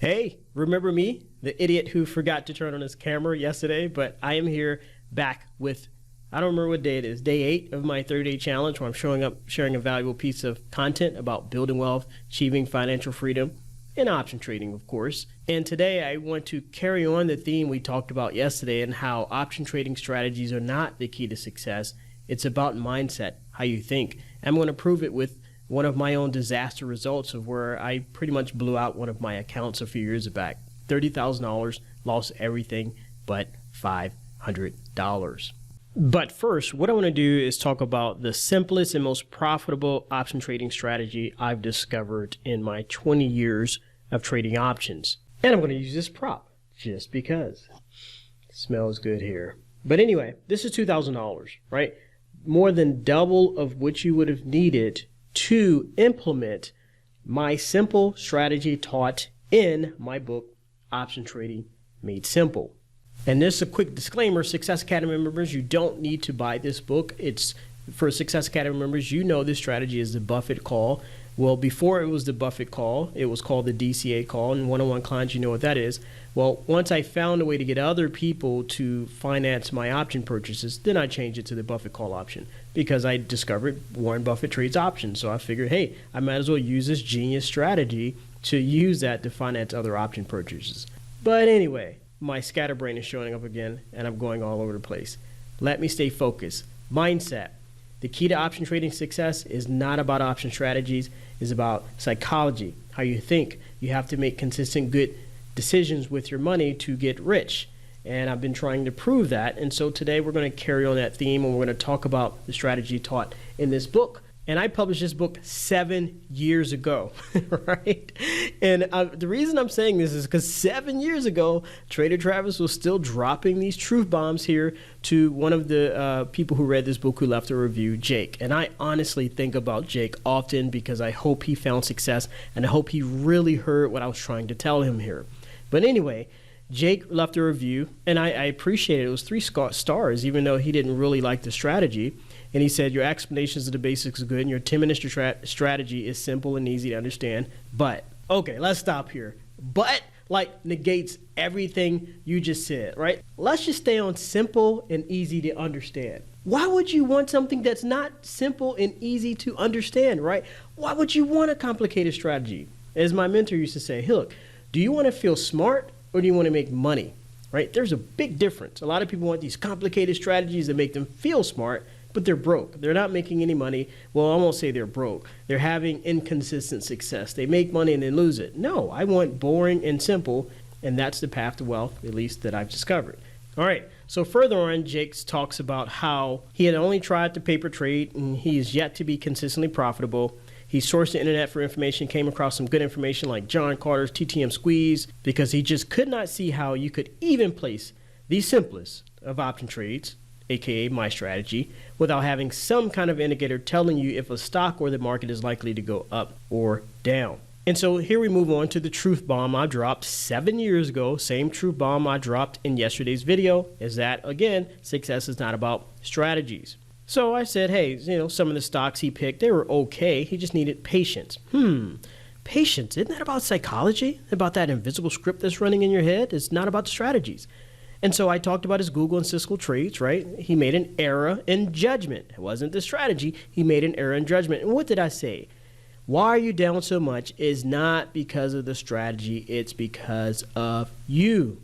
Hey, remember me, the idiot who forgot to turn on his camera yesterday? But I am here back with, I don't remember what day it is, day 8 of my 30-day challenge, where I'm showing up, sharing a valuable piece of content about building wealth, achieving financial freedom, and option trading, of course. And today I want to carry on the theme we talked about yesterday and how option trading strategies are not the key to success. It's about mindset, how you think. I'm going to prove it with one of my own disaster results of where I pretty much blew out one of my accounts a few years back. $30,000, lost everything but $500. But first, what I want to do is talk about the simplest and most profitable option trading strategy I've discovered in my 20 years of trading options. And I'm going to use this prop just because. It smells good here. But anyway, this is $2,000, right? More than double of what you would have needed to implement my simple strategy taught in my book, Option Trading Made Simple. And this is a quick disclaimer, Success Academy members, you don't need to buy this book. It's for Success Academy members, you know this strategy is the Buffett call. Well, before it was the Buffett call, it was called the DCA call, and one-on-one clients, you know what that is. Well, once I found a way to get other people to finance my option purchases, then I changed it to the Buffett call option because I discovered Warren Buffett trades options. So I figured, hey, I might as well use this genius strategy to use that to finance other option purchases. But anyway, my scatterbrain is showing up again, and I'm going all over the place. Let me stay focused. Mindset. The key to option trading success is not about option strategies. It's about psychology, how you think. You have to make consistent good decisions with your money to get rich. And I've been trying to prove that. And so today we're going to carry on that theme, and we're going to talk about the strategy taught in this book. And I published this book 7 years ago, right? And the reason I'm saying this is because 7 years ago, Trader Travis was still dropping these truth bombs here to one of the people who read this book who left a review, Jake. And I honestly think about Jake often because I hope he found success and I hope he really heard what I was trying to tell him here. But anyway, Jake left a review, and I appreciate it. It was 3 stars, even though he didn't really like the strategy. And he said, your explanations of the basics are good, and your 10-minute strategy is simple and easy to understand. But, okay, let's stop here. But, like, negates everything you just said, right? Let's just stay on simple and easy to understand. Why would you want something that's not simple and easy to understand, right? Why would you want a complicated strategy? As my mentor used to say, hey, look, do you want to feel smart or do you want to make money, right? There's a big difference. A lot of people want these complicated strategies that make them feel smart, but they're broke. They're not making any money. Well, I won't say they're broke. They're having inconsistent success. They make money and then lose it. No, I want boring and simple, and that's the path to wealth, at least that I've discovered. All right, so further on, Jake talks about how he had only tried to paper trade, and he is yet to be consistently profitable. He sourced the internet for information, came across some good information like John Carter's TTM Squeeze, because he just could not see how you could even place the simplest of option trades, aka my strategy, without having some kind of indicator telling you if a stock or the market is likely to go up or down. And so here we move on to the truth bomb I dropped 7 years ago, same truth bomb I dropped in yesterday's video, is that, again, success is not about strategies. So I said, hey, some of the stocks he picked, they were okay. He just needed patience. Patience, isn't that about psychology? About that invisible script that's running in your head? It's not about the strategies. And so I talked about his Google and Cisco trades, right? He made an error in judgment. It wasn't the strategy. He made an error in judgment. And what did I say? Why are you down so much is not because of the strategy. It's because of you.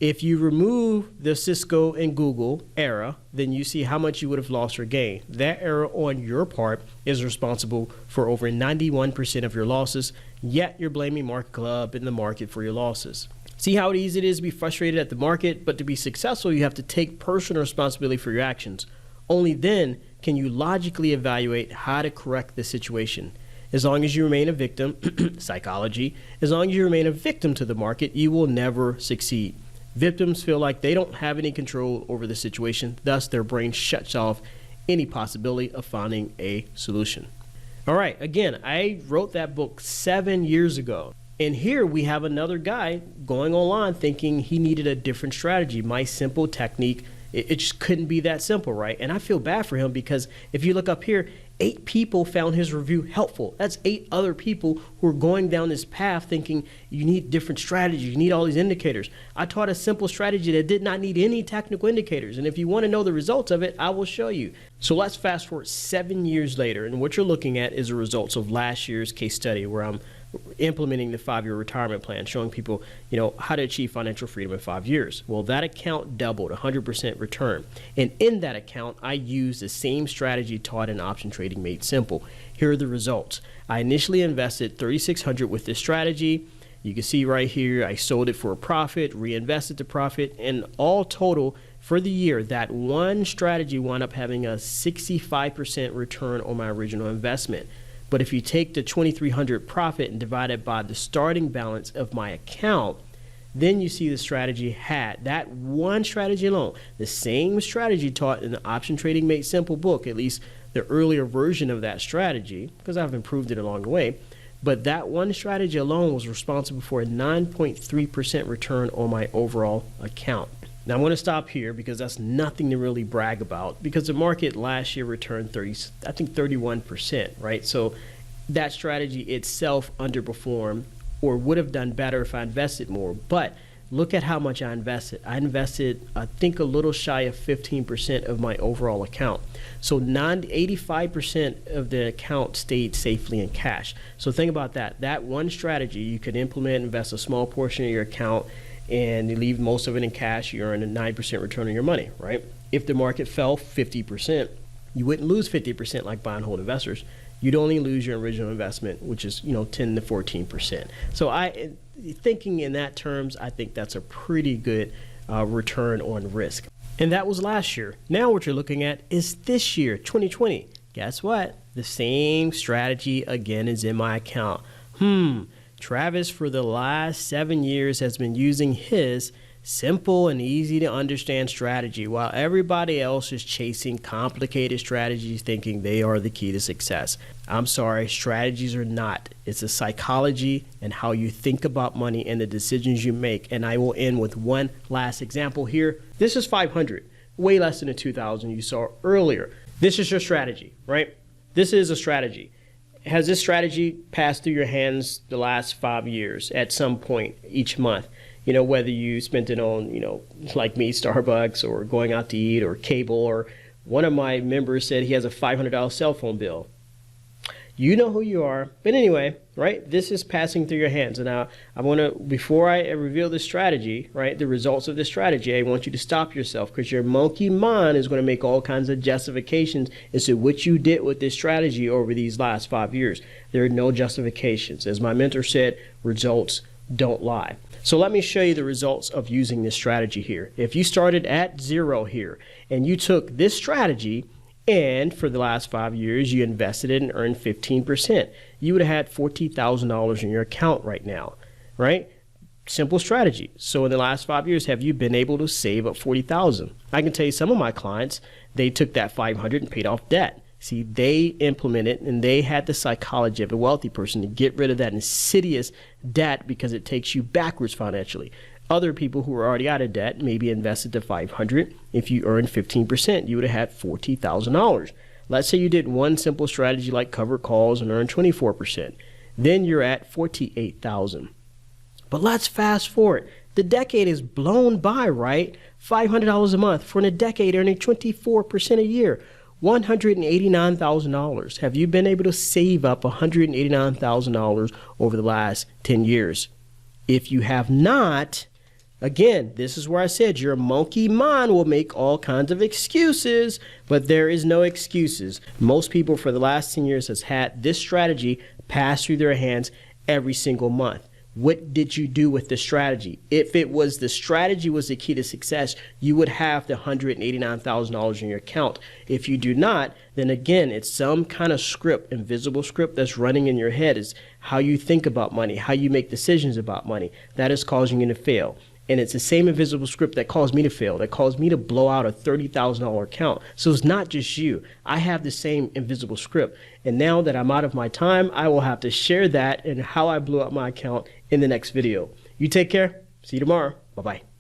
If you remove the Cisco and Google error, then you see how much you would have lost or gained. That error on your part is responsible for over 91% of your losses, yet you're blaming Market Club and the market for your losses. See how easy it is to be frustrated at the market, but to be successful, you have to take personal responsibility for your actions. Only then can you logically evaluate how to correct the situation. As long as you remain a victim, psychology, as long as you remain a victim to the market, you will never succeed. Victims feel like they don't have any control over the situation, thus their brain shuts off any possibility of finding a solution. All right, again, I wrote that book 7 years ago. And here we have another guy going online thinking he needed a different strategy. My simple technique, it just couldn't be that simple, right? And I feel bad for him because if you look up here, 8 people found his review helpful. That's 8 other people who are going down this path thinking you need different strategies, you need all these indicators. I taught a simple strategy that did not need any technical indicators. And if you want to know the results of it, I will show you. So let's fast forward 7 years later. And what you're looking at is the results of last year's case study where I'm implementing the 5-year retirement plan, showing people, how to achieve financial freedom in 5 years. Well, that account doubled, 100% return. And in that account, I used the same strategy taught in Option Trading Made Simple. Here are the results. I initially invested $3,600 with this strategy. You can see right here, I sold it for a profit, reinvested the profit, and all total for the year, that one strategy wound up having a 65% return on my original investment. But if you take the $2,300 profit and divide it by the starting balance of my account, then you see the strategy had, that one strategy alone, the same strategy taught in the Option Trading Made Simple book, at least the earlier version of that strategy, because I've improved it along the way. But that one strategy alone was responsible for a 9.3% return on my overall account. Now I'm going to stop here because that's nothing to really brag about, because the market last year returned 31%, right? So that strategy itself underperformed or would have done better if I invested more. But look at how much I invested. I invested, I think, a little shy of 15% of my overall account. So 85% of the account stayed safely in cash. So think about that. That one strategy, you could implement, invest a small portion of your account, and you leave most of it in cash, you earn a 9% return on your money, right? If the market fell 50%, you wouldn't lose 50% like buy and hold investors. You'd only lose your original investment, which is 10 to 14%. So thinking in that terms, I think that's a pretty good return on risk. And that was last year. Now what you're looking at is this year, 2020. Guess what? The same strategy again is in my account. Travis, for the last 7 years, has been using his simple and easy to understand strategy while everybody else is chasing complicated strategies thinking they are the key to success. I'm sorry, strategies are not. It's a psychology and how you think about money and the decisions you make. And I will end with one last example here. This is 500, way less than the 2,000 you saw earlier. This is your strategy, right? This is a strategy. Has this strategy passed through your hands the last 5 years at some point each month? Whether you spent it on, like me, Starbucks, or going out to eat, or cable, or one of my members said he has a $500 cell phone bill. You know who you are. But anyway, right, this is passing through your hands. And now I want to, before I reveal the strategy, right, the results of the strategy, I want you to stop yourself, because your monkey mind is going to make all kinds of justifications as to what you did with this strategy over these last 5 years. There are no justifications. As my mentor said, results don't lie. So let me show you the results of using this strategy here. If you started at 0 here and you took this strategy and for the last 5 years you invested it and earned 15%, you would have had $40,000 in your account right now, right? Simple strategy. So in the last 5 years, have you been able to save up $40,000? I can tell you some of my clients, they took that $500 and paid off debt. See, they implemented and they had the psychology of a wealthy person to get rid of that insidious debt because it takes you backwards financially. Other people who are already out of debt maybe invested the $500. If you earned 15%, you would have had $40,000. Let's say you did one simple strategy like cover calls and earned 24%. Then you're at $48,000. But let's fast forward. The decade is blown by, right? $500 a month for in a decade earning 24% a year. $189,000. Have you been able to save up $189,000 over the last 10 years? If you have not, again, this is where I said your monkey mind will make all kinds of excuses, but there is no excuses. Most people for the last 10 years has had this strategy pass through their hands every single month. What did you do with the strategy? If it was the strategy was the key to success, you would have the $189,000 in your account. If you do not, then again, it's some kind of script, invisible script that's running in your head. Is how you think about money, how you make decisions about money. That is causing you to fail. And it's the same invisible script that caused me to fail, that caused me to blow out a $30,000 account. So it's not just you. I have the same invisible script. And now that I'm out of my time, I will have to share that and how I blew up my account in the next video. You take care. See you tomorrow. Bye-bye.